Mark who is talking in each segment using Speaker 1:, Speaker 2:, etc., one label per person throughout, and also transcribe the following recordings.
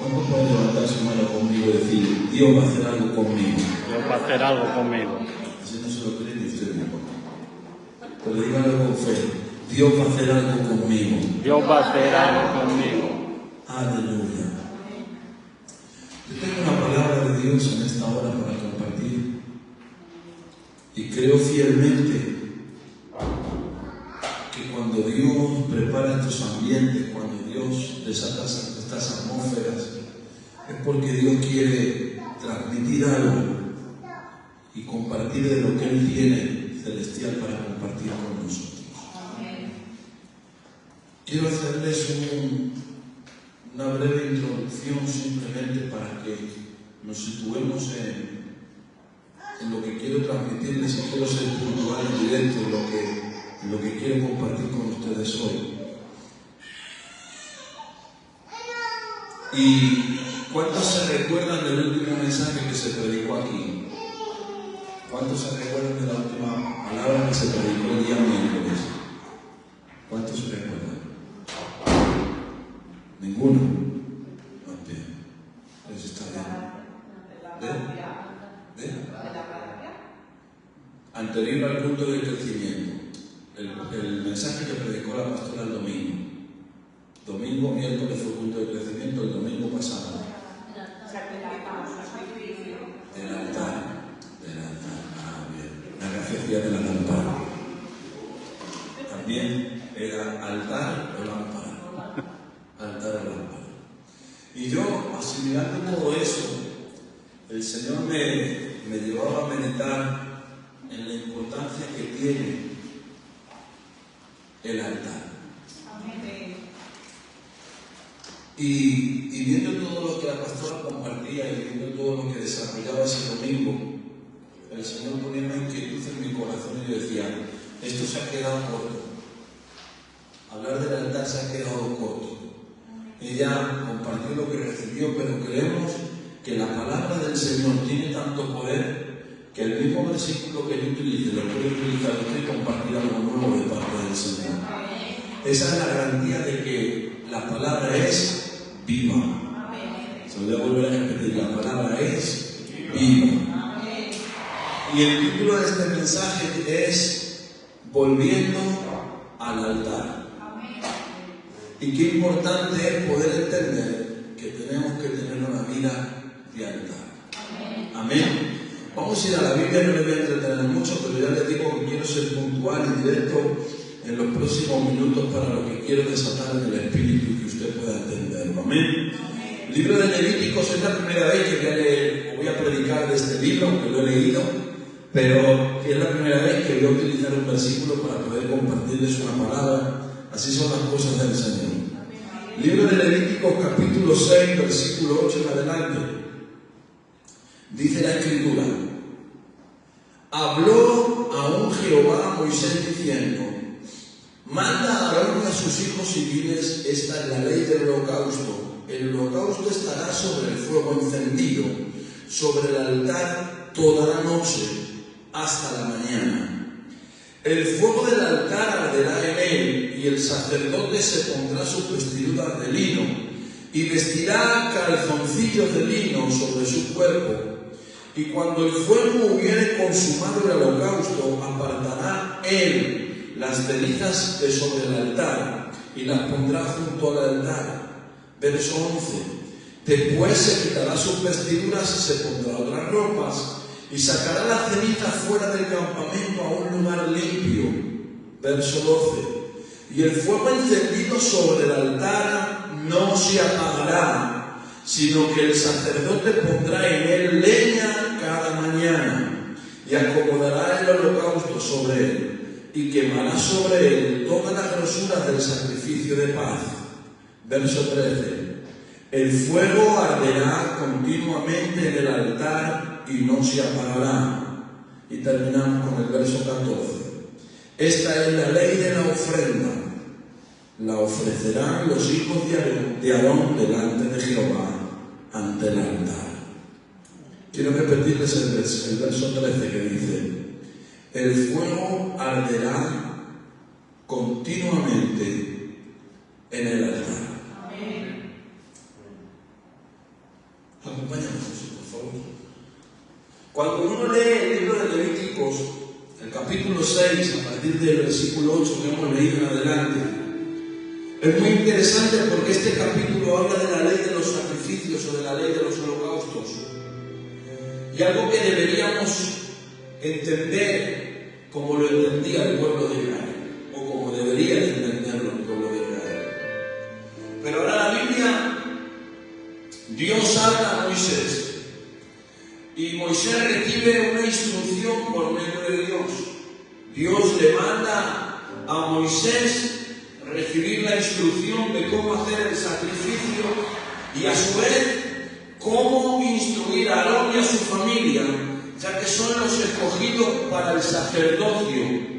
Speaker 1: ¿Cuántos pueden levantar su mano conmigo y decir, Dios va a hacer algo conmigo?
Speaker 2: Dios va a hacer algo conmigo.
Speaker 1: Así no se lo cree ni usted mismo. Pero díganlo con fe. Dios va a hacer algo conmigo.
Speaker 2: Dios va a hacer algo conmigo.
Speaker 1: Aleluya. Yo tengo una palabra de Dios en esta hora para compartir. Y creo fielmente que cuando Dios prepara estos ambientes, cuando Dios desata estas atmósferas, es porque Dios quiere transmitir algo y compartir de lo que Él tiene celestial para compartir con nosotros. Quiero hacerles una breve introducción simplemente para que nos situemos en lo que quiero transmitirles y quiero ser puntual y directo en lo que quiero compartir con ustedes hoy. ¿Y cuántos se recuerdan del último mensaje que se predicó aquí? ¿Cuántos se recuerdan de la última palabra que se predicó el día miércoles? ¿Cuántos se recuerdan? ¿Ninguno? No, bien. Pues está bien. ¿De? Anterior al punto de crecimiento. El mensaje que predicó la pastora el domingo. Domingo, miércoles fue punto de crecimiento, el domingo pasado. Del altar. Ah, bien. La gracia de la lámpara. También era altar o lámpara. Altar o lámpara. Y yo, asimilando todo eso, el Señor me llevaba a meditar en la importancia que tiene el altar. Y viendo todo lo que la pastora compartía y viendo todo lo que desarrollaba ese domingo, el Señor ponía una inquietud en mi corazón y yo decía, esto se ha quedado corto. Hablar del altar se ha quedado corto. Ella compartió lo que recibió, pero creemos que la palabra del Señor tiene tanto poder que el mismo versículo que yo utilice lo puede utilizar usted y compartir algo nuevo de parte del Señor. Esa es la garantía de que la palabra es viva. Se lo voy a volver a repetir, la palabra es viva. Y el título de este mensaje es Volviendo al altar. Y qué importante es poder entender que tenemos que tener una vida de altar. Amén. Vamos a ir a la Biblia, no les voy a entretener mucho, pero ya les digo que quiero ser puntual y directo en los próximos minutos para lo que quiero desatar en el Espíritu y que usted pueda entenderlo. Amén. Libro de Levíticos es la primera vez que voy a predicar de este libro, aunque lo he leído, pero es la primera vez que voy a utilizar un versículo para poder compartirles una palabra. Así son las cosas del Señor. Libro de Levíticos, capítulo 6, versículo 8 en adelante. Dice la Escritura: habló aún Jehová a Moisés diciendo: manda a Aarón y a sus hijos y diles, esta es la ley del holocausto. El holocausto estará sobre el fuego encendido, sobre el altar toda la noche, hasta la mañana. El fuego del altar arderá en él, y el sacerdote se pondrá sus vestiduras de lino, y vestirá calzoncillos de lino sobre su cuerpo. Y cuando el fuego hubiere consumado el holocausto, apartará él las cenizas de sobre el altar, y las pondrá junto al altar. Verso 11. Después se quitará sus vestiduras y se pondrá otras ropas, y sacará la ceniza fuera del campamento a un lugar limpio. Verso 12. Y el fuego encendido sobre el altar no se apagará, sino que el sacerdote pondrá en él leña cada mañana, y acomodará el holocausto sobre él, y quemará sobre él todas las grosuras del sacrificio de paz. Verso 13. El fuego arderá continuamente en el altar y no se apagará. Y terminamos con el verso 14. Esta es la ley de la ofrenda. La ofrecerán los hijos de Aarón delante de Jehová ante el altar. Quiero repetirles el verso 13 que dice: el fuego arderá continuamente en el altar. Acompáñame, José, por favor. Cuando uno lee el libro de Levíticos, el capítulo 6, a partir del versículo 8 que hemos leído en adelante, es muy interesante porque este capítulo habla de la ley de los sacrificios o de la ley de los holocaustos. Y algo que deberíamos entender como lo entendía el pueblo de Israel, o como debería de entenderlo el pueblo de Israel. Pero ahora la Biblia, Dios habla a Moisés, y Moisés recibe una instrucción por medio de Dios. Dios le manda a Moisés recibir la instrucción de cómo hacer el sacrificio y a su vez cómo instruir a Aarón y a su familia, ya que son los escogidos para el sacerdocio.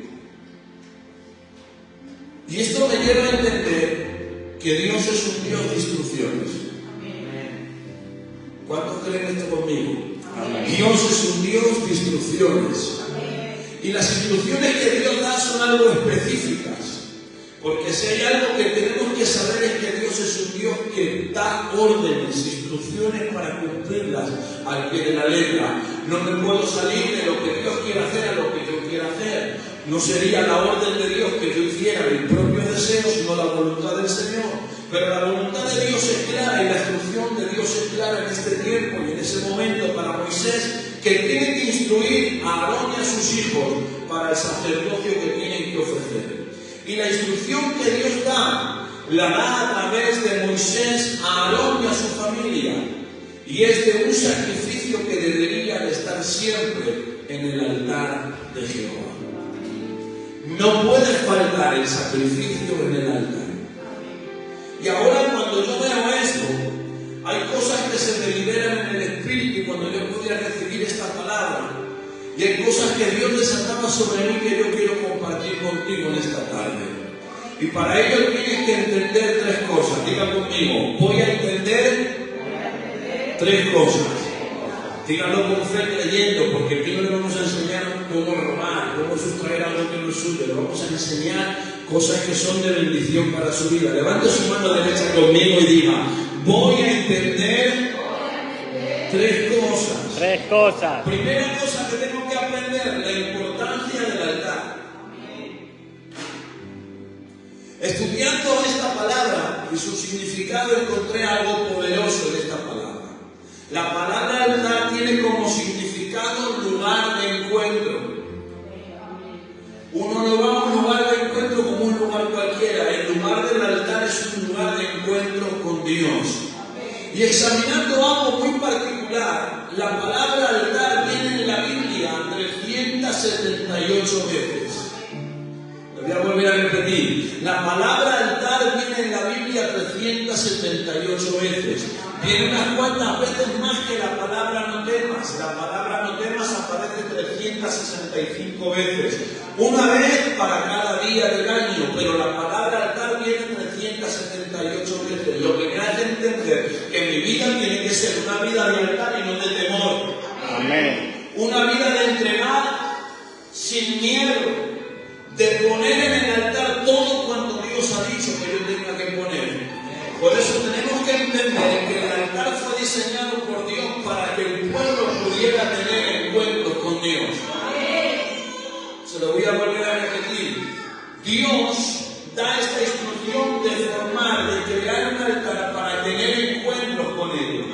Speaker 1: Y esto me lleva a entender que Dios es un Dios de instrucciones. ¿Cuántos creen esto conmigo? Amén. Dios es un Dios de instrucciones. Y las instrucciones que Dios da son algo específicas. Porque si hay algo que tenemos que saber es que Dios es un Dios que da órdenes, instrucciones para cumplirlas al pie de la letra. No me puedo salir de lo que Dios quiere hacer a lo que yo quiera hacer. No sería la orden de Dios que yo hiciera mis propios deseos, sino la voluntad del Señor. Pero la voluntad de Dios es clara y la instrucción de Dios es clara en este tiempo y en ese momento para Moisés, que tiene que instruir a Aarón y a sus hijos para el sacerdocio que tienen que ofrecer. Y la instrucción que Dios da, la da a través de Moisés a Aarón y a su familia. Y es de un sacrificio que debería de estar siempre en el altar de Jehová. No puede faltar el sacrificio en el altar. Y ahora cuando yo veo esto, hay cosas que se me liberan en el espíritu cuando yo podía recibir esta palabra. Y hay cosas que Dios desataba sobre mí que yo quiero compartir contigo en esta tarde. Y para ello tienes que entender tres cosas. Diga conmigo, voy a entender tres cosas. Díganlo con fe creyendo, porque primero le vamos a enseñar cómo robar, cómo sustraer algo que no es suyo. Le vamos a enseñar cosas que son de bendición para su vida. Levante su mano derecha conmigo y diga, voy a entender tres cosas.
Speaker 2: Tres cosas.
Speaker 1: Primera cosa que tengo que aprender, la importancia del altar. Estudiando esta palabra y su significado encontré algo poderoso en esta palabra. La palabra altar tiene como significado lugar de encuentro. Uno no va a un lugar de encuentro como un lugar cualquiera. El lugar del altar es un lugar de encuentro con Dios. Y examinando algo muy particular, la palabra altar viene en la Biblia 378 veces. Lo voy a volver a repetir. La palabra altar viene en la Biblia 378 veces. Viene unas cuantas veces más que la palabra no temas. La palabra no temas aparece 365 veces. Una vez para cada día del año, pero la palabra altar viene 378 veces. Lo que me hace entender que mi vida tiene que ser una vida de altar y no de temor.
Speaker 2: Amén.
Speaker 1: Una vida de entregar sin miedo, de poner en el altar todo cuanto Dios ha dicho que yo tenga que poner. Por eso tenemos que entender que el altar fue diseñado por Dios para que el pueblo pudiera tener encuentros con Dios. Se lo voy a volver a repetir. Dios da esta instrucción de formar, de crear un altar para tener encuentros con Él.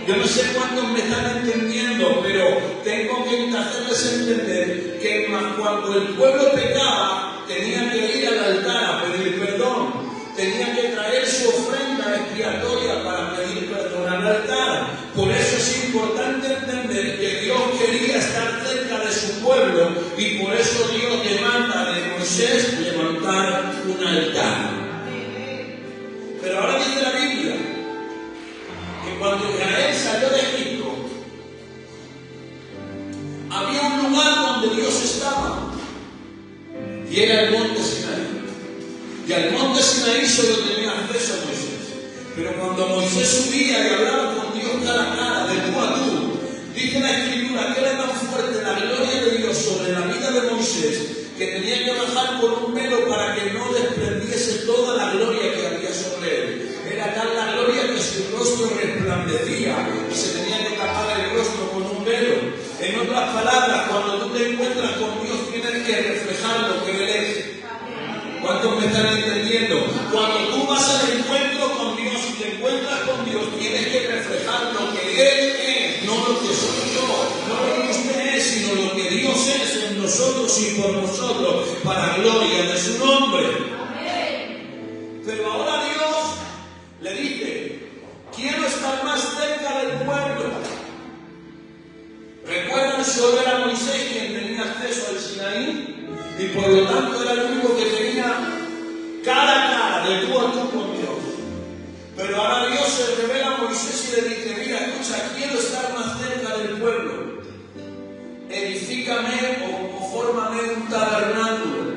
Speaker 1: Yo no sé cuántos me están entendiendo, pero tengo que hacerles entender que cuando el pueblo pecaba, tenía que ir al altar a pedir perdón. Tenía que traer su ofrenda expiatoria para pedir perdón al altar. Por eso es importante entender que Dios quería estar cerca de su pueblo y por eso Dios demanda de Moisés levantar un altar. Pero ahora dice la Biblia que cuando Israel salió de Egipto, había un lugar donde Dios estaba y era el monte Sinaí. Y al monte Sinaí solo tenía acceso a Moisés. Pero cuando Moisés subía y hablaba con Dios cara a cara, de tú a tú, dice la Escritura que era tan fuerte la gloria de Dios sobre la vida de Moisés que tenía que bajar por un velo para que no desprendiese toda la gloria que había sobre él. Era tal la gloria que su rostro resplandecía. En otras palabras, cuando tú te encuentras con Dios, tienes que reflejar lo que Él es. ¿Cuántos me están entendiendo? Cuando tú vas al encuentro con Dios y te encuentras con Dios, tienes que reflejar lo que Él es, no lo que soy yo, no lo que usted es, sino lo que Dios es en nosotros y por nosotros, para gloria de su nombre. Pero ahora Dios le dice, quiero estar más cerca del pueblo. ¿Recuerdan? Solo era Moisés quien tenía acceso al Sinaí y por lo tanto era el único que tenía cara a cara, de tú a tú con Dios. Pero ahora Dios se revela a Moisés y le dice, mira, escucha, quiero estar más cerca del pueblo. Edifícame o fórmame un tabernáculo.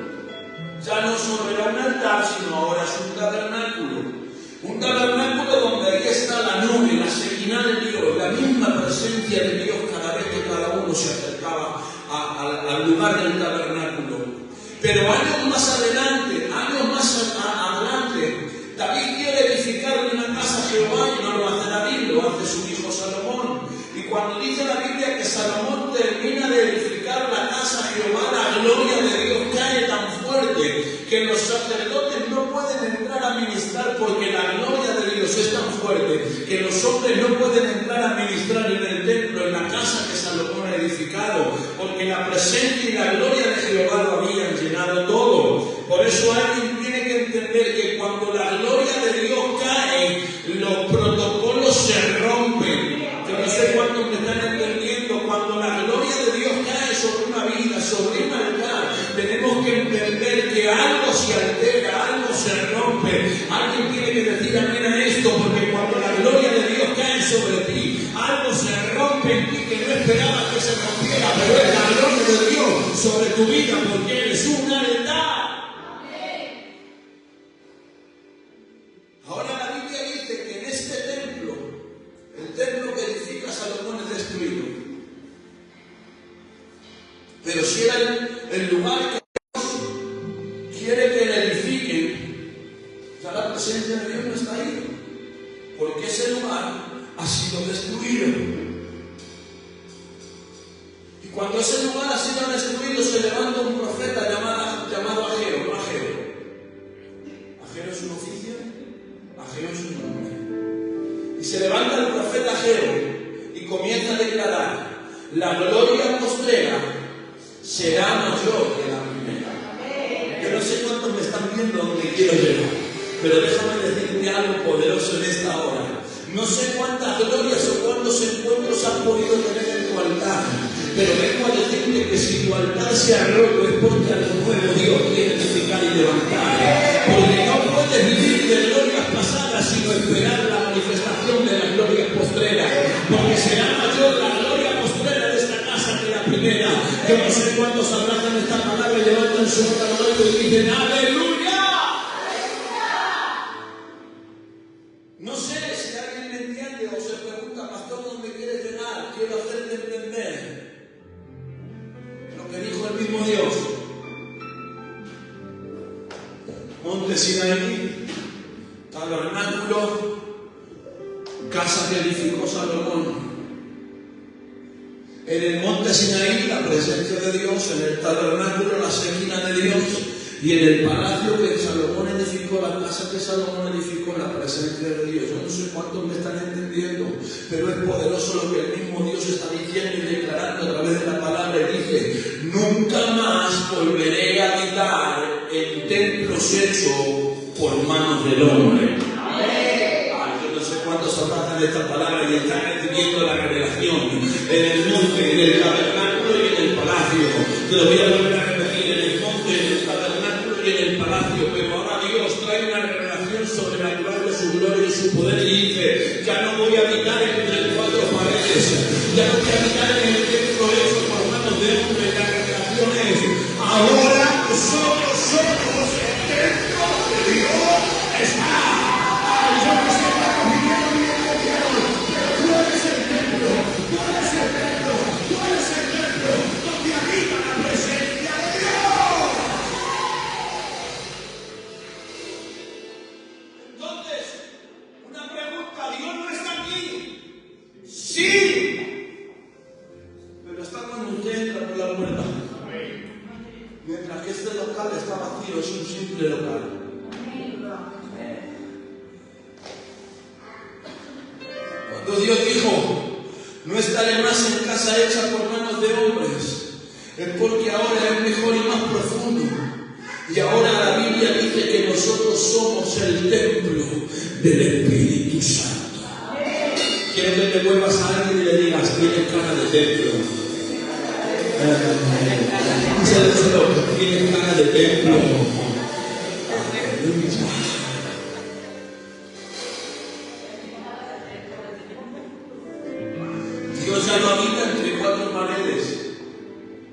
Speaker 1: Ya no solo era un altar, sino ahora es un tabernáculo. Un tabernáculo donde ahí está la nube, la Shekinah de Dios, la misma presencia de Dios cada vez que cada uno se acercaba al lugar del tabernáculo. Pero años más adelante, David quiere edificarle una casa a Jehová y no lo hace David, lo hace su hijo Salomón. Y cuando dice la Biblia que Salomón termina de edificar la casa a Jehová, la gloria de Dios cae tan fuerte que los sacerdotes no pueden entrar a ministrar porque la gloria de Dios es tan fuerte que los hombres no pueden entrar a ministrar en el templo, en la casa que Salomón ha edificado, porque la presencia y la gloria de Jehová lo habían llenado todo. Por eso alguien tiene que entender que cuando la gloria de Dios cae, los protocolos se rompen. Yo no sé cuántos me están entendiendo. Cuando la gloria de Dios cae sobre una vida, sobre un altar, tenemos que entender que algo se altera, algo se rompe. Alguien tiene que decir amén a esto, porque cuando la gloria de Dios cae sobre ti, algo se rompe en ti que no esperabas que se rompiera, pero es la gloria de Dios sobre tu vida, porque eres un altar. Ahora la Biblia dice que en este templo, el templo que edifica Salomón es destruido. Pero si era el lugar que Dios quiere que le edifiquen, ya la presencia de Dios no está ahí, porque ese lugar ha sido destruido. Y cuando ese lugar ha sido destruido, se levanta un profeta llamado Ageo. Ageo es un oficio, Ageo es un nombre. Y se levanta el profeta Ageo y comienza a declarar: la gloria postrera será mayor que la primera. Yo no sé cuántos me están viendo donde quiero llegar, pero déjame decirte algo poderoso en esta hora. No sé cuántas glorias o cuántos encuentros has podido tener en tu altar, pero vengo a decirte que si tu altar se ha roto es porque algo nuevo Dios quiere edificar y levantar. Porque no puedes vivir de glorias pasadas sino esperar la manifestación de las glorias postreras. Porque será mayor la gloria postrera de esta casa que la primera. Yo no sé cuántos abrazan esta palabra y levantan su mano y dicen ¡aleluya! No sé si alguien me entiende o se pregunta, pastor, ¿dónde quieres llegar? Quiero hacerte entender lo que dijo el mismo Dios. Monte Sinaí, tabernáculo, casa que edificó Salomón. En el monte Sinaí, la presencia de Dios, en el tabernáculo, la Shekinah de Dios, y en el palacio que Salomón edificó, la casa que Salomón edificó, la presencia de Dios. Yo no sé cuántos me están entendiendo, pero es poderoso lo que el mismo Dios está diciendo y declarando a través de la palabra. Y dice: nunca más volveré a habitar en templos hechos por manos del hombre. Yo no sé cuántos abrazan esta palabra y están recibiendo la revelación en el monte, en el tabernáculo y en el palacio. Te lo voy a volver a repetir: en el monte, en el tabernáculo y en el palacio. Pero ahora Dios trae una revelación sobrenatural de su gloria y su poder y dice: ya no voy a habitar entre cuatro paredes, ya no voy a habitar en el templo hecho por manos de hombre. La revelación es: ahora nosotros somos el templo de Dios. Está. Yo no sé cuántos vinieron y entendieron, pero tú eres el templo, tú eres el templo, tú eres el templo donde habita la presencia de Dios. Entonces, una pregunta: ¿Dios no está aquí? Sí, espacio, es un simple local. Cuando Dios dijo, no estaré más en casa hecha por manos de hombres, es porque ahora es mejor y más profundo. Y ahora la Biblia dice que nosotros somos el templo del Espíritu Santo. Quiero que te vuelvas a alguien y le digas, tienes cara de templo. Tienes cara de templo. Dios ya no habita entre cuatro paredes.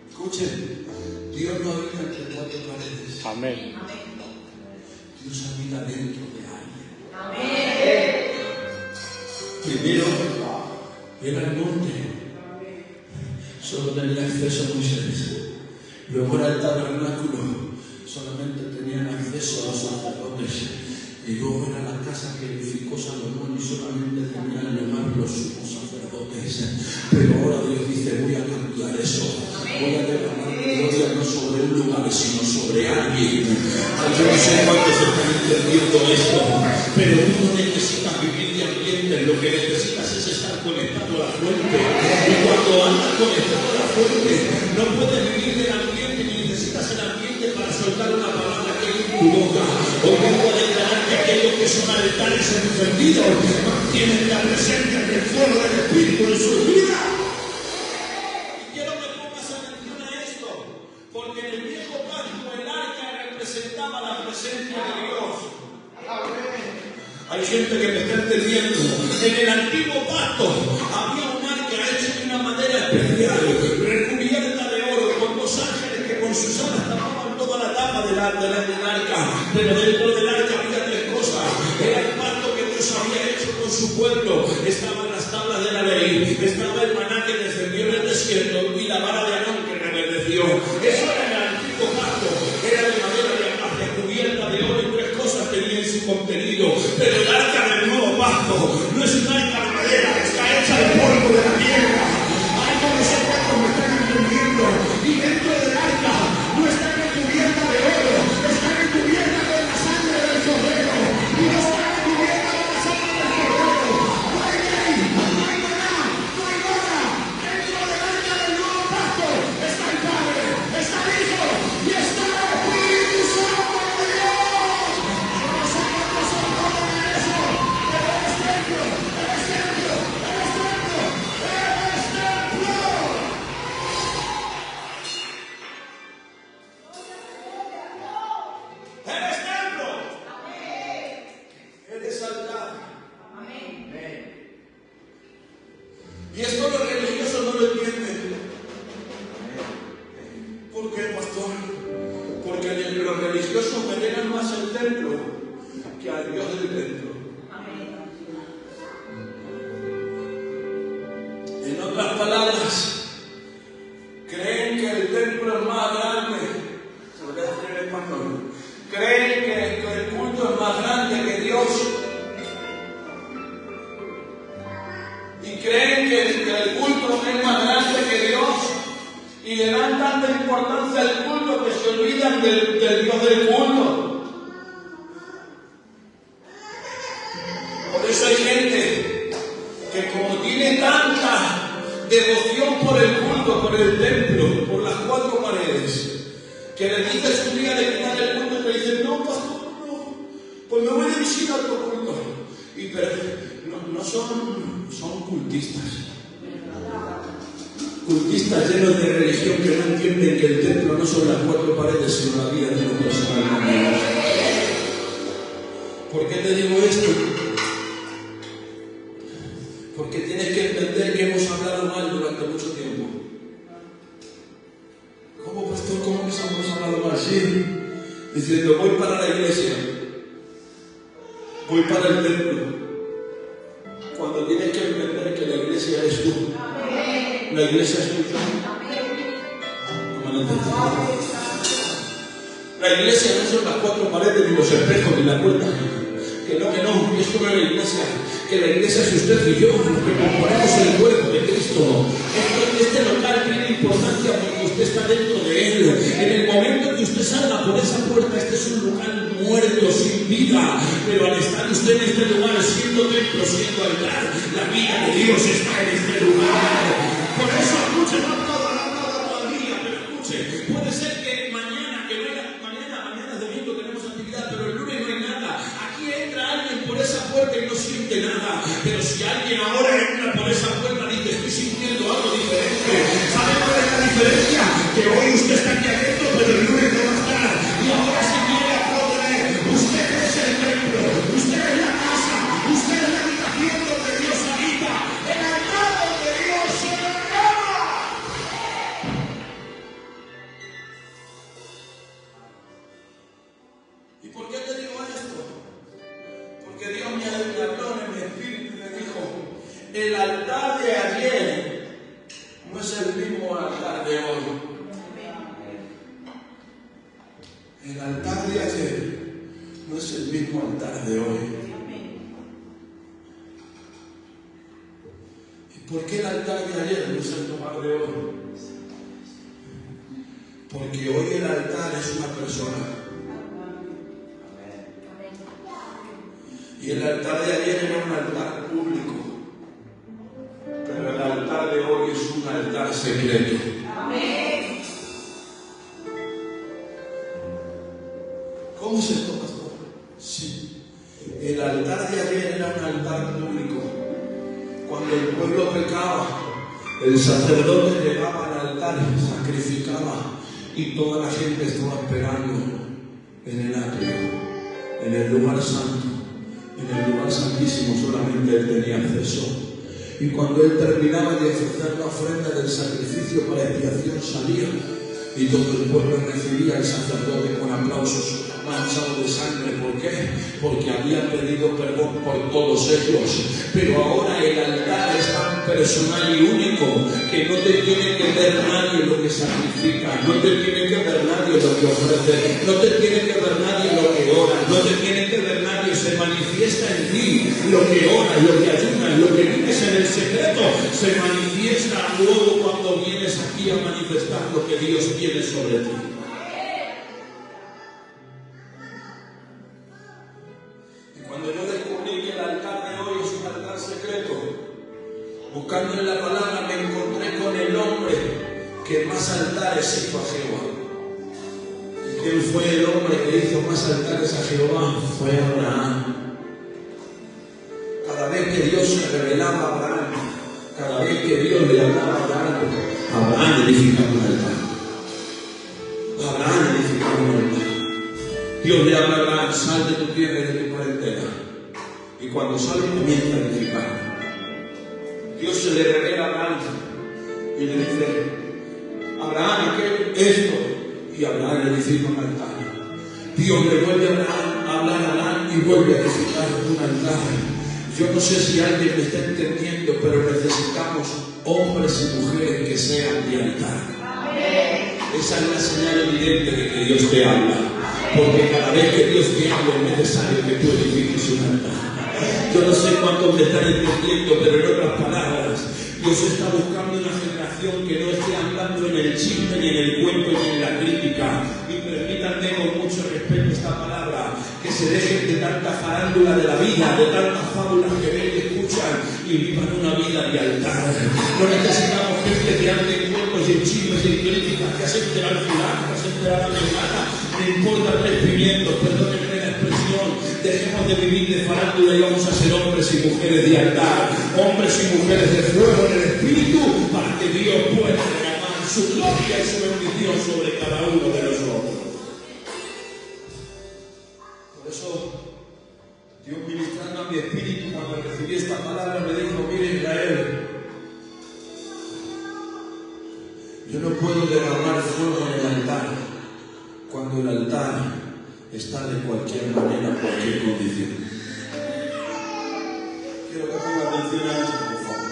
Speaker 1: Escuchen, Dios no habita entre cuatro paredes.
Speaker 2: Amén.
Speaker 1: Dios habita dentro de alguien.
Speaker 3: Amén.
Speaker 1: Primero era el monte, solo tenía acceso a Moisés. Luego era el tabernáculo, solamente tenían acceso a los sacerdotes. Y luego era la casa que edificó Salomón y solamente tenían lugar los sumos sacerdotes. Pero ahora Dios dice, voy a cambiar eso. Voy a derramar mi gloria no sobre un lugar, sino sobre alguien. Yo no sé cuántos están entendiendo esto, pero tú no necesitas vivir de ambiente. Lo que necesitas es estar conectado a la fuente. Y cuando andas conectado a la fuente, no puedes vivir del ambiente, ni necesitas el ambiente para soltar una palabra que hay en tu boca. Hoy vengo a declarar que aquellos que son altares encendidos mantienen la presencia del fuego del Espíritu en su vida. Y quiero que pongas atención a esto, porque en el viejo pacto el arca representaba la presencia de Dios. Hay gente que me está entendiendo. En el antiguo pacto había un arca hecho de una madera especial, recubierta de oro, con dos ángeles que con sus alas tapaban toda la tapa del arca. Pero dentro del arca había tres cosas. Era el pacto que Dios había hecho con su pueblo. Estaban las tablas de la ley, estaba el maná que descendió en el desierto y la vara de Aarón que reverdeció. Eso era el antiguo pacto. Era de madera de acacia cubierta de oro y tres cosas tenía en su contenido. Pero el arca del nuevo pacto no es un arca de madera, está hecha de polvo de la tierra. Ay, no sé cuántos me están entendiendo. Y dentro del arca no está recubierta de oro, está recubierta con la sangre del cordero. Y no está recubierta con la sangre del cordero. No hay ley, no hay maná, no hay vara. Dentro del arca del nuevo pacto está el Padre, está el Hijo y está el Espíritu Santo de Dios. Yo no sé cuántos son jóvenes en eso, pero eres templo, eres templo, eres templo, eres templo. Eres templo. Eres altar. Y esto los religiosos no lo entienden. ¿Por qué, pastor? Porque los religiosos veneran más el templo que al Dios del templo. En otras palabras, creen que el templo es más grande. Se lo voy a decir en español. Creen que el culto es más grande que Dios. Y creen que el culto es más grande que Dios. Y le dan tanta importancia al culto que se olvidan del Dios del culto. Por eso hay gente que como tiene tanta devoción por el culto, por el templo, por las cuatro paredes, que les dice su día de quitar el culto y te dicen, no, pastor, no, pues me voy de visita a otro culto. Y pero no son cultistas. Cultistas llenos de religión que no entienden que el templo no son las cuatro paredes, sino la vida de una persona con Dios. ¿Por qué te digo esto? Porque tienes que entender que hemos hablado mal durante mucho tiempo. ¿Cómo, pastor? ¿Cómo que hemos hablado mal? Sí. Diciendo, voy para la iglesia. Voy para el templo. Cuando tienes que entender que la iglesia eres tú. La iglesia es tuya. ¿No me lo entiendes? La iglesia no son las cuatro paredes, ni los espejos, ni la puerta. Que no, esto no es la iglesia. Que la iglesia es usted y yo, los que componemos el cuerpo de Cristo. Este local tiene importancia porque usted está dentro de él. En el momento que usted
Speaker 3: salga por esa puerta, este es un lugar muerto, sin vida, pero al estar usted en este lugar, siendo templo, siendo altar, la vida de Dios está en este lugar. Por eso escuche, no todavía, pero escuche, puede ser que mañana es domingo, tenemos actividad, pero el lunes no hay nada. Aquí entra alguien por esa puerta y no siente nada, pero si alguien ahora entra por esa puerta y dice, estoy sintiendo algo diferente, ¿sabe cuál es la diferencia? Que hoy usted está aquí adentro, pero el lunes no va a estar, y ahora se quiere apoderar. Usted es el templo, usted es la casa, usted es la habitación donde Dios habita, el altar donde Dios se derrama. ¿Y por qué te digo esto? Porque Dios me habló en mi espíritu y me dijo, el altar de ayer no es el mismo altar de hoy. El altar de ayer no es el mismo altar de hoy. ¿Y por qué el altar de ayer no es el lugar de hoy? Porque hoy el altar es una persona. Y el altar de ayer era un altar público, pero el altar de hoy es un altar secreto. Amén. ¿Cómo es esto, pastor? Sí. El altar de ayer era un altar público. Cuando el pueblo pecaba, el sacerdote llegaba al altar y sacrificaba, y toda la gente estaba esperando en el atrio, en el lugar santo. En el lugar santísimo solamente él tenía acceso. Y cuando él terminaba de ofrecer la ofrenda del sacrificio para expiación, salía y todo el pueblo recibía al sacerdote con aplausos, manchado de sangre. ¿Por qué? Porque había pedido perdón por todos ellos. Pero ahora el altar es tan personal y único que no te tiene que ver nadie lo que sacrifica, no te tiene que ver nadie lo que ofrece, no te tiene que ver nadie lo que ora, no te tiene que ver nadie. Se manifiesta en ti lo que ora, lo que ayuda, lo que vives en el secreto, se manifiesta luego cuando vienes aquí a manifestar lo que Dios tiene sobre ti. Y cuando yo descubrí que el altar de hoy es un altar secreto, buscando en la palabra me encontré con el hombre que más altares hizo a Jehová. ¿Quién fue el hombre que hizo más altares a Jehová? Fue Abraham. Cada vez que Dios se revelaba a Abraham, cada vez que Dios le hablaba a Abraham, Abraham edificaba un altar. Abraham edificaba un altar. Dios le habla a Abraham, sal de tu tierra y de tu parentela. Y cuando sale comienza a edificar. Dios se le revela a Abraham y le dice, Abraham, ¿qué es esto? Y Abraham edifica un altar. Dios le vuelve a hablar a Abraham y vuelve a edificar un altar. Yo no sé si alguien me está entendiendo, pero necesitamos hombres y mujeres que sean de altar. Esa es la señal evidente de que Dios te habla. Porque cada vez que Dios te habla es necesario que tú edifiques un altar. Yo no sé cuántos me están entendiendo, pero en otras palabras, Dios está buscando una generación que no esté hablando en el chisme, ni en el cuento, ni en la crítica. Y permítanme con mucho respeto esta palabra, que se dejen de tanta farándula de la vida, de tantas fábulas que ven y escuchan, y vivan una vida de altar. No necesitamos gente que ande en cuentos y en chismes y en críticas, que se entera al fulano, que se entera a la mexicana. No importa el crecimiento, perdónenme la expresión, dejemos de vivir de farándula y vamos a ser hombres y mujeres de altar, hombres y mujeres de fuego en el espíritu, para que Dios pueda derramar su gloria y su bendición sobre cada uno de nosotros. Por eso, Dios ministrando a mi espíritu cuando recibí esta palabra me dijo, mire Israel, yo no puedo derramar fuego en el altar cuando el altar está de cualquier manera, cualquier condición. Quiero que ponga atención a esto, por favor.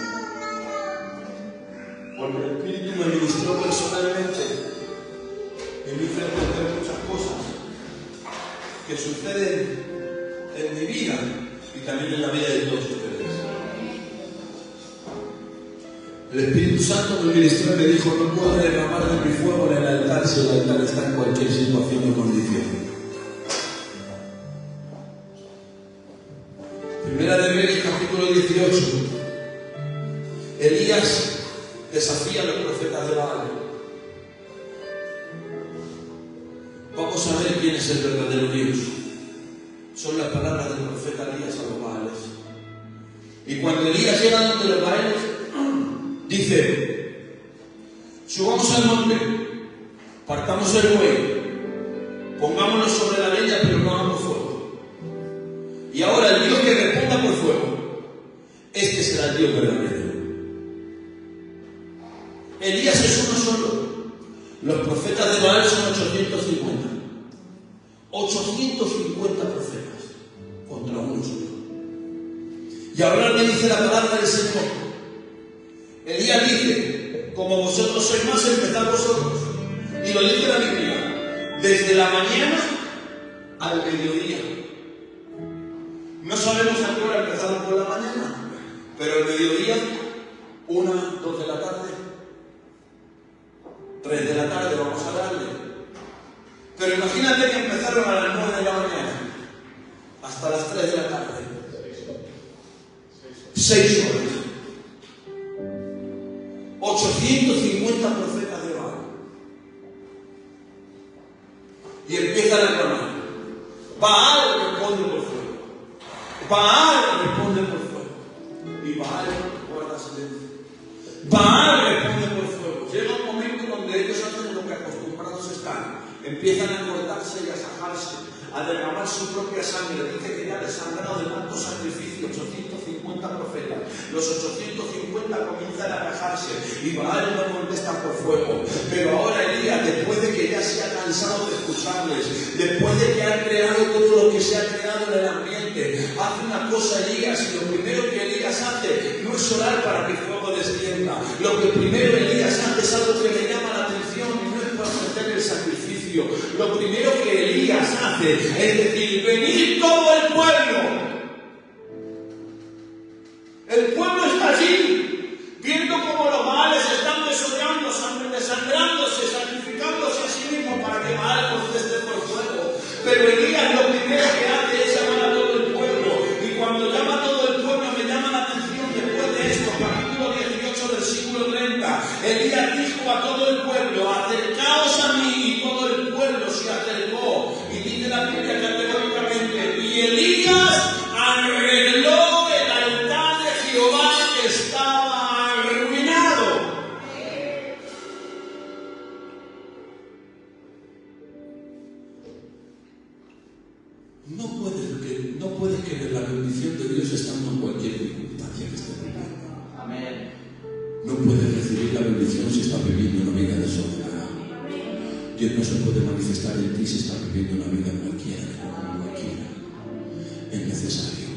Speaker 3: Porque el Espíritu me ministró personalmente y me hizo entender muchas cosas que suceden en mi vida y también en la vida de todos ustedes. El Espíritu Santo me ministró y me dijo: no puedo derramar de mi fuego en el altar si el altar está en cualquier situación o condición. Primera de Reyes, capítulo 18. Elías desafía a los profetas de Baal. Vamos a ver quién es el verdadero Dios. Son las palabras del profeta Elías a los Baales. Y cuando Elías llega ante los Baales, dice: subamos al monte, partamos el buey, pongámonos sobre la leña, pero no hagamos fuego. Y ahora el Dios que responda por fuego, este será el Dios verdadero. Elías es uno solo. Los profetas de Baal son 850. 850 profetas contra uno solo. Y ahora me dice la palabra del Señor. Elías dice: como vosotros sois más, empezad vosotros. Y lo dice la Biblia: desde la mañana al mediodía. No sabemos a qué hora empezaron por la mañana, pero el mediodía, 1, 2 de la tarde, 3 de la tarde, vamos a darle. Pero imagínate que empezaron a las 9 de la mañana hasta las 3 de la tarde. 6 horas. 850 profetas de Baal. Y empiezan a clamar: Baal responde por fuego. Baal responde por fuego. Y Baal guarda silencio. Baal responde por fuego. Llega un momento donde ellos hacen lo que acostumbrados están. Empiezan a cortarse y a sajarse, a derramar su propia sangre. Dice que ya les sangrado de tanto sacrificio, 850 profetas. Los 850 comienzan a rajarse y Baal no contesta por fuego. Pero ahora Elías, después de que ya se ha cansado de escucharles, después de que ha creado todo lo que se ha creado en el ambiente, hace una cosa Elías, y lo primero que Elías hace no es orar para que el fuego descienda. Lo que primero Elías hace es algo que me llama la atención, y no es para ofrecer el sacrificio. Lo primero que Elías hace es decir: venid todo el pueblo. El pueblo está allí, viendo cómo los Baales están desangrándose, sacrificándose a sí mismos para que Baal conteste por fuego. Pero Elías lo primero que hace es llamar a todo el pueblo. Y cuando llama a todo el pueblo, me llama la atención después de esto, capítulo 18, versículo 30. Elías dijo a todo el pueblo: acercaos a mí. Y todo el pueblo se acercó. Y dice la Biblia categóricamente: y Elías arregló el altar de Jehová que estaba arruinado. No puedes querer la bendición de Dios estando en cualquier circunstancia que estés viviendo. Amén. No puedes recibir la bendición si estás viviendo una vida desordenada. Dios no se puede manifestar en ti si estás viviendo una vida cualquiera. Es necesario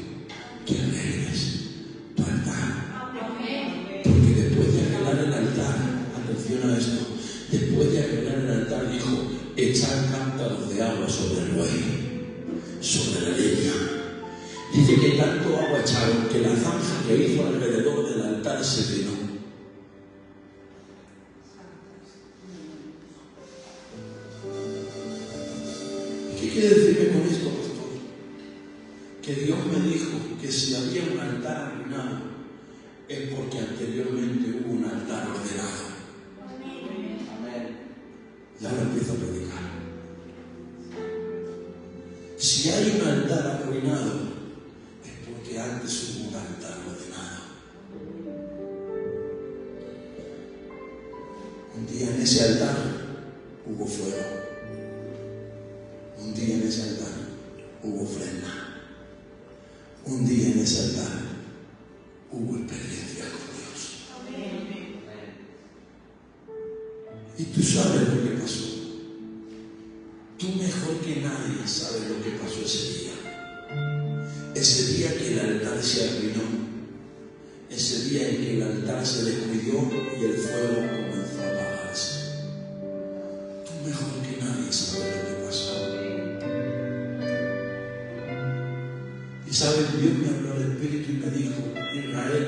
Speaker 3: que arregles tu altar. Porque después de arreglar el altar, atención a esto, después de arreglar el altar dijo: echar cántaros de agua sobre el buey, sobre la leña. Dice que tanto agua echaron que la zanja que hizo alrededor del altar se llenó. ¿Qué quiere decirme con esto, pastor? Que Dios me dijo que si había un altar arruinado es porque anteriormente hubo un altar ordenado. Amén. Y ahora empiezo a predicar. Si hay un altar arruinado es porque antes hubo un altar ordenado. Un día en ese altar hubo fuego. Un día en ese altar hubo ofrenda. Un día en ese altar hubo experiencia con Dios. Y tú sabes lo que pasó. Tú mejor que nadie sabes lo que pasó ese día. Ese día que el altar se arruinó. Ese día en que el altar se descuidó y el fuego comenzó a apagarse. Tú mejor que nadie sabes lo que pasó. Y sabes, Dios me habló al Espíritu y me dijo: Israel,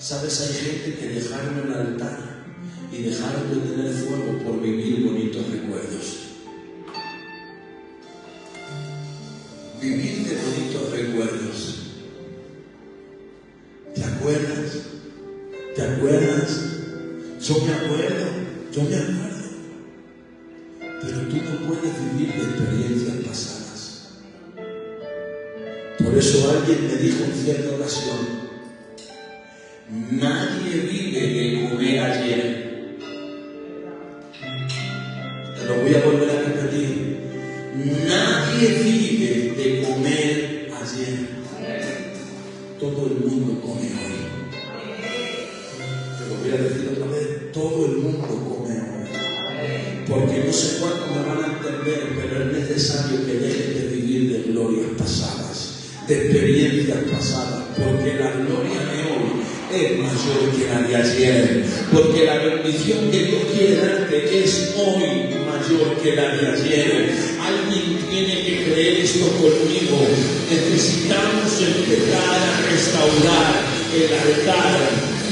Speaker 3: ¿Sabes? Hay gente que dejaron el altar y dejaron de tener fuego por vivir bonitos recuerdos. Vivir de bonitos recuerdos. ¿Te acuerdas? ¿Te acuerdas? Yo me acuerdo. Pero tú no puedes vivir de experiencias pasadas. Por eso alguien me dijo en cierta ocasión: nadie vive de comer ayer. Te lo voy a volver a repetir. Nadie vive de comer ayer. Todo el mundo come hoy. Te lo voy a decir otra vez. Todo el mundo come hoy. Porque no sé cuánto me van a entender, pero es necesario que dejes de vivir de glorias pasadas, de experiencias pasadas, porque la gloria de hoy es mayor que la de ayer, porque la bendición que Dios quiere darte es hoy mayor que la de ayer. Alguien tiene que creer esto conmigo. Necesitamos empezar a restaurar el altar.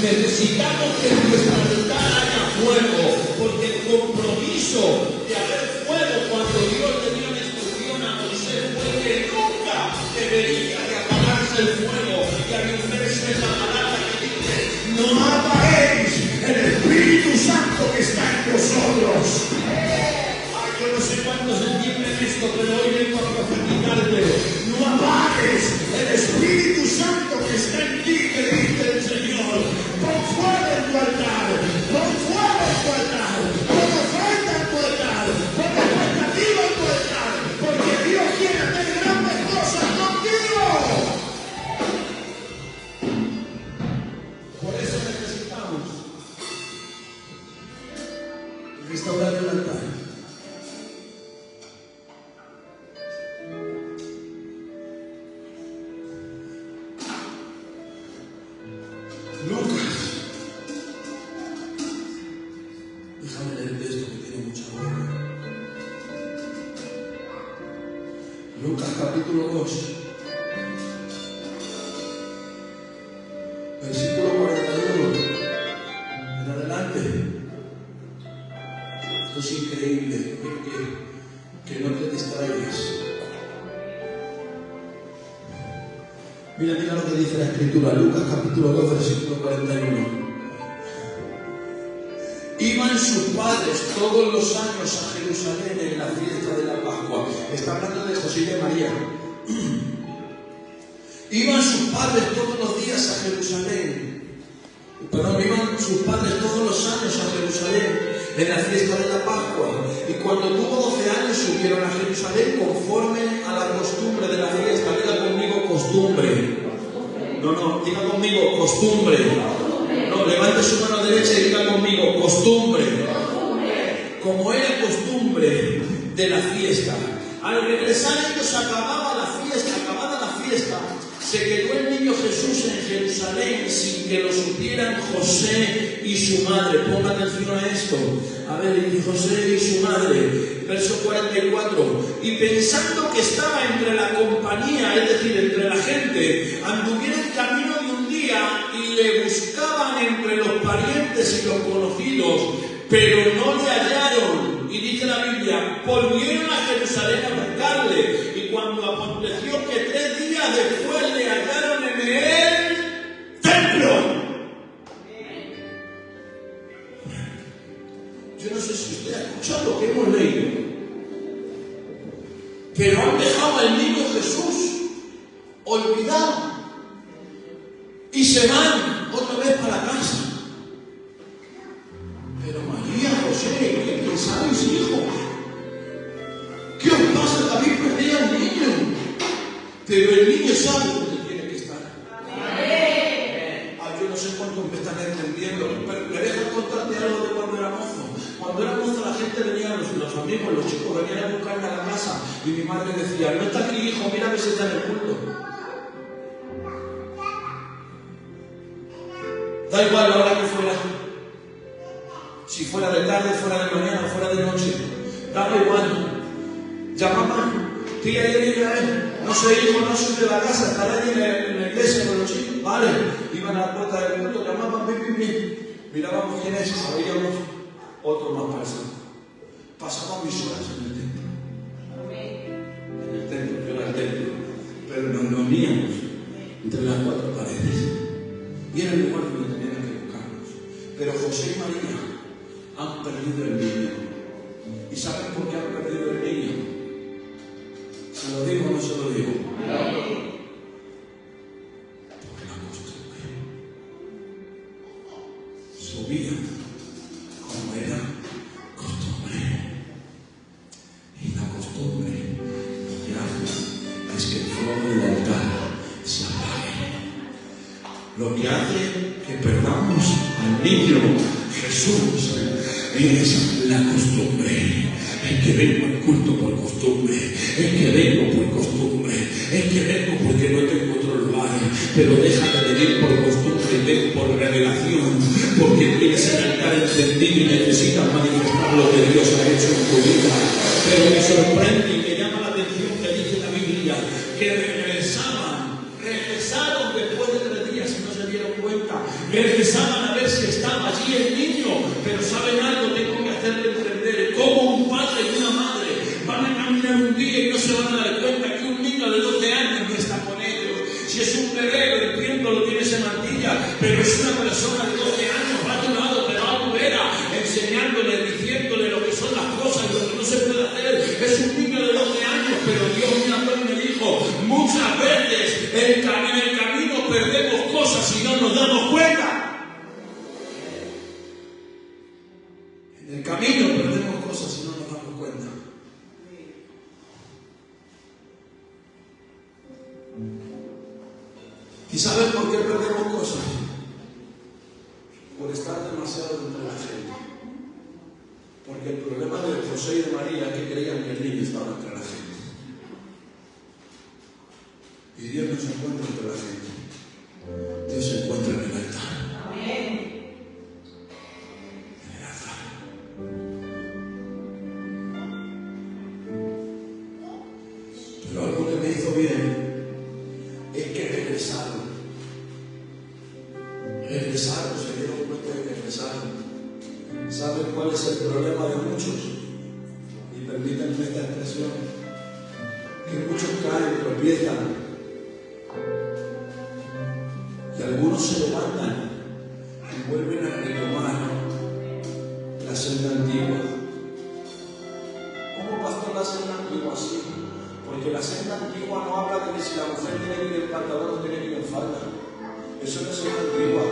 Speaker 3: Necesitamos que en nuestro altar haya fuego, porque el compromiso de haber fuego cuando Dios le dio una instrucción a Moisés fue que nunca debería de apagarse el fuego. Y a mi ofrece la palabra que dice: no apaguéis el Espíritu Santo que está en vosotros. Ay, yo no sé cuántos entienden esto, pero hoy vengo a profetizarte: no apagues el Espíritu Santo que está en ti, que dice el Señor. Pon fuego en tu altar, pon fuego en tu altar, pon ofrenda en tu altar, pon expectativa en tu altar, porque Dios quiere hacer grandes cosas contigo. Por eso necesitamos restaurar el altar. Lucas capítulo 2, versículo 41 en adelante. Esto es increíble, que no te distraigas. Mira lo que dice la Escritura, Lucas capítulo 2, versículo 41. Iban sus padres todos los años a Jerusalén en la fiesta de la Pascua. Está hablando de José y de María. Iban sus padres todos los días a Jerusalén. Iban sus padres todos los años a Jerusalén en la fiesta de la Pascua. Y cuando tuvo 12 años subieron a Jerusalén conforme a la costumbre de la fiesta. Diga conmigo costumbre. No, diga conmigo costumbre. No, levante su mano derecha y diga conmigo costumbre. Como era costumbre de la fiesta. Al regresar ellos acabada la fiesta, se quedó el niño Jesús en Jerusalén sin que lo supieran José y su madre. Pongan atención a esto. A ver, y José y su madre, verso 44. Y pensando que estaba entre la compañía, es decir, entre la gente, anduvieron camino de un día y le buscaban entre los parientes y los conocidos, pero no le hallaron. Y dice la Biblia: volvieron a Jerusalén a buscarle, y cuando aconteció que 3 días después le hallaron en el templo. Yo no sé si usted ha escuchado lo que hemos leído, pero han dejado al niño Jesús olvidado y se van otra vez para casa. Pero María, José, ¿qué pensáis, hijos? ¿Qué os pasa? Que habéis perdido al niño. Pero el niño sabe dónde tiene que estar. Yo no sé cuántos me están entendiendo, pero me dejo contarte algo de cuando era mozo. Cuando era mozo la gente venía, los amigos, los chicos venían a buscarme a la casa y mi madre decía: no está aquí, hijo, mira que se está en el culto. Da igual la hora que fuera. Si fuera de tarde, fuera de mañana, fuera de noche, daba igual. Llamaban: tía, no sé, hijo, no soy de la casa, estará allí en la iglesia con los chicos. Vale, iban a la puerta del culto, llamaban: Mirábamos quiénes, sabíamos, otros más pasados. Pasaba mis horas en el templo. En el templo, yo era el templo. Pero nos reuníamos entre las cuatro paredes. Y era el lugar donde tenían que buscarnos. Pero José y María han perdido el niño. ¿Y saben por qué han perdido el niño? ¿Se lo digo o no se lo digo? Por la costumbre. Subían como era costumbre. Y la costumbre lo que hace es que el fuego del altar se apague. Lo que hace que perdamos al niño Jesús es la costumbre. Es que vengo al culto por costumbre, es que vengo por costumbre, es que vengo porque no tengo otro lugar, pero deja de venir por costumbre y ven por revelación, porque tienes el altar encendido y necesitas manifestar lo que Dios ha hecho en tu vida. Pero me sorprende y me llama la atención que dice la Biblia que regresaron después de 3 días y no se dieron cuenta, regresaban a ver si estaba allí el niño, pero ¿saben algo? Tengo que hacerle entender cómo un padre y una madre van a caminar un día y no se van a dar cuenta que un niño de 12 años no está con ellos. Si es un bebé, lo entiendo, lo tienes en mantilla, pero es una persona de 12 años, va a tu lado, pero a tu vera, enseñándole, diciéndole lo que son las cosas y lo que no se puede hacer. Es un niño de 12 años, pero Dios me dijo, muchas veces en el camino perdemos cosas y no nos damos cuenta. En el camino perdemos cosas y no nos damos cuenta. ¿Y sabes por qué perdemos cosas? Por estar demasiado entre la gente. Porque el problema de José y de María es que creían que el niño estaba entre la gente. Y Dios no se encuentra entre la gente. Dios se encuentra en el altar. En el altar. Pero algo que me hizo bien es que regresaron. Se dieron cuenta de que regresaron. ¿Saben cuál es el problema de muchos? Y permítanme esta expresión. Que muchos caen, tropiezan. Y algunos se levantan y vuelven a retomar la senda antigua. ¿Cómo pastor la senda antigua? Sí, porque la senda antigua no habla de que si la mujer tiene que ir en pantalón o tiene que ir en falda. Eso no es senda antigua.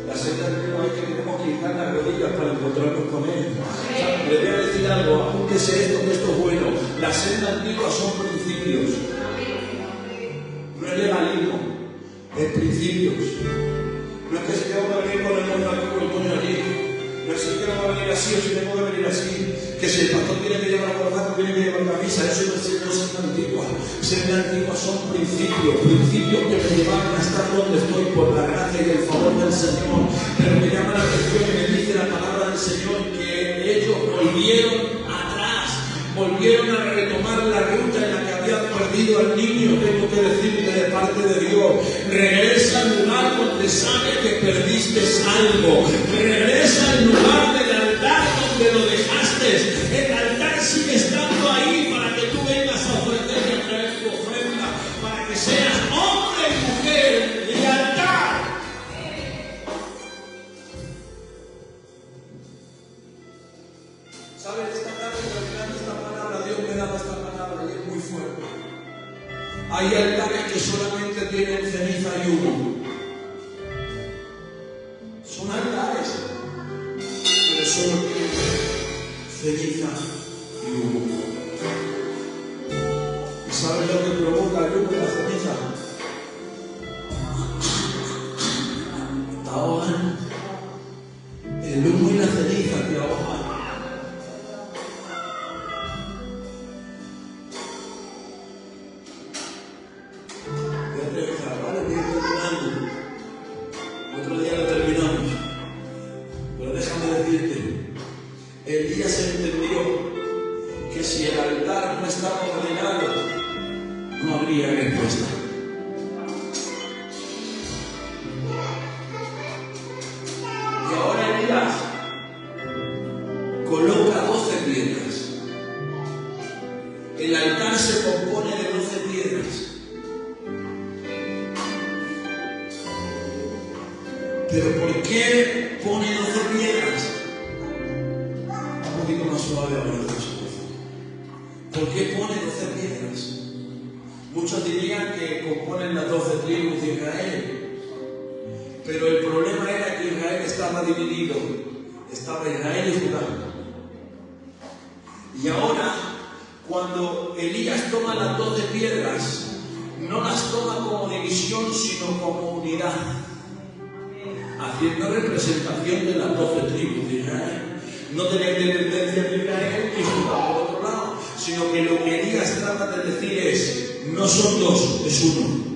Speaker 3: La senda antigua es que tenemos que quitar las rodillas para encontrarnos con Él. O sea, le voy a decir algo, apúntese esto, que esto es bueno. La senda antigua son principios. No es legalismo. Es principios. No es que si tengo que venir con el moño aquí o el moño allí. No es que tengo que venir así o si tengo que venir así. Que si el pastor tiene que llevar corbata, tiene que llevar camisa. Eso no es senda antigua. Senda antigua son principios. Principios que me llevaron a estar donde estoy por la gracia y el favor del Señor. Pero me llama la atención y me dice la palabra del Señor que ellos volvieron atrás. Volvieron a retomar la ruta en la que habían perdido al niño. Tengo que decirte de parte de Dios, regresa al lugar donde sabes que perdiste algo. Regresa al lugar del altar donde lo dejaste. El altar sigue estando ahí para que tú vengas a ofrecer y a traer tu ofrenda, para que seas hombre y mujer de altar. ¿Saben? Esta tarde terminando esta palabra, Dios me daba esta palabra y es muy fuerte. Hay altares que solamente tienen ceniza y humo. Son altares, pero solo tienen ceniza y humo. ¿Y saben lo que provoca el humo y la ceniza? Te ahogan. El humo y la ceniza te ahogan. Otro día lo terminamos, pero déjame decirte, Elías entendió que si el altar no estaba ordenado, no habría respuesta. Y ahora Elías
Speaker 1: Pero ¿por qué pone 12 piedras? Un poquito más suave ahora, ¿por qué pone 12 piedras? Muchos dirían que componen las 12 tribus de Israel. Pero el problema era que Israel estaba dividido. Estaba Israel y Judá. Y ahora, cuando Elías toma las 12 piedras, no las toma como división, sino como unidad, haciendo representación de las 12 tribus de Israel. No de la independencia de Israel y Judá por otro lado, sino que lo que Elías trata de decir es: no son dos, es uno.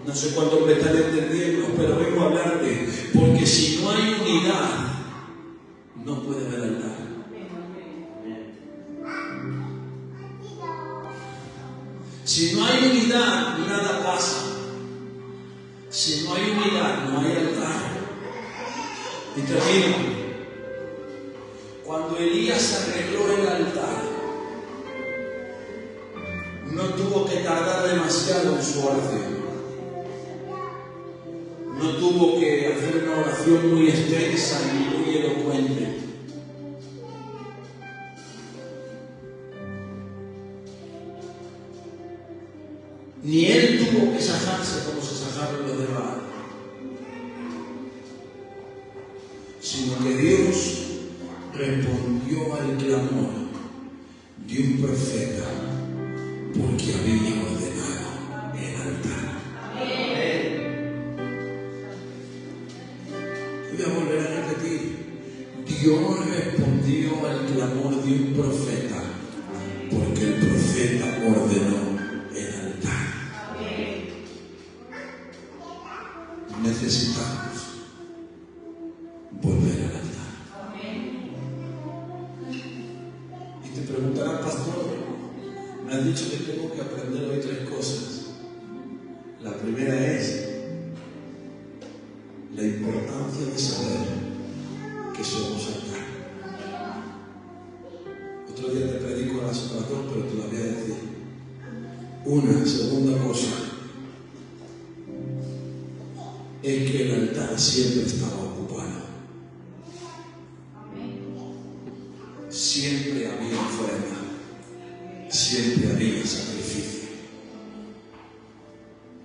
Speaker 1: No sé cuántos me están entendiendo, pero vengo a hablarte, porque si no hay unidad, no puede haber altar. Si no hay unidad, nada pasa. Si no hay unidad, no hay altar. Y termino. Cuando Elías arregló el altar, no tuvo que tardar demasiado en su oración. No tuvo que hacer una oración muy extensa ni muy elocuente. Ni él tuvo que sajarse como se sajaron los demás, sino que Dios respondió al clamor de un profeta porque había ordenado el altar. Voy a volver a repetir. Dios respondió al clamor de un profeta porque el profeta ordenó el altar. Necesitamos volver al altar. Y te preguntarán: pastor, me has dicho que tengo que aprender hoy 3 cosas. La primera es la importancia de saber que somos altar. Otro día te predico las otras 2, pero te las voy a decir. Una segunda cosa es que el altar siempre estaba ocupado. Siempre había ofrenda, siempre había sacrificio.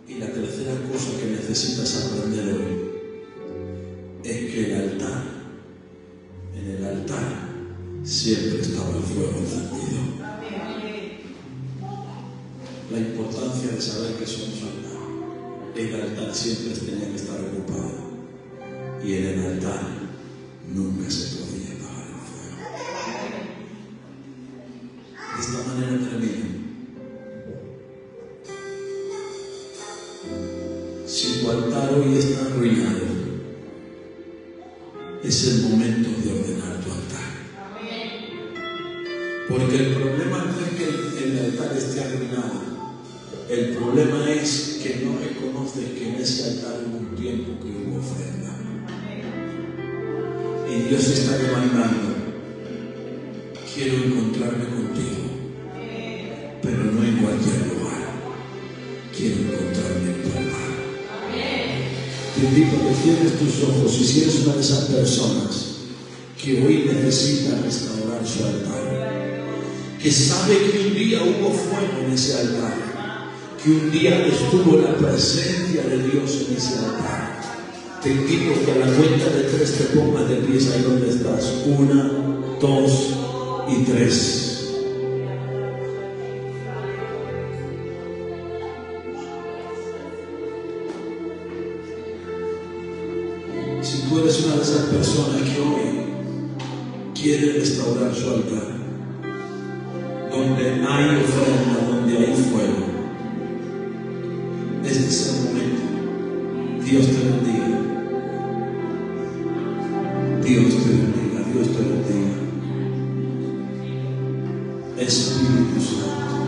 Speaker 1: Y la tercera cosa que necesitas aprender hoy es que en el altar siempre estaba el fuego encendido. La importancia de saber que somos altar. El altar siempre tenía que estar ocupado y en el altar nunca se podía apagar el fuego. De esta manera termino. Si tu altar hoy está arruinado, es el momento de ordenar tu altar. Porque el problema no es que el altar esté arruinado. El problema es que no reconoces que en ese altar hubo un tiempo que hubo ofrenda. Y Dios está demandando: quiero encontrarme contigo, pero no en cualquier lugar. Quiero encontrarme en tu altar. Te invito a que cierres tus ojos, y si eres una de esas personas que hoy necesita restaurar su altar, que sabe que un día hubo fuego en ese altar, que un día estuvo la presencia de Dios en ese altar, te invito a que a la cuenta de 3 te pongas de pies ahí donde estás. 1, 2 y 3. Si tú eres una de esas personas que hoy quiere restaurar su altar, donde hay ofrenda, donde hay fuego, este es el momento. Dios te bendiga. Dios te bendiga. Dios te bendiga. Espíritu Santo.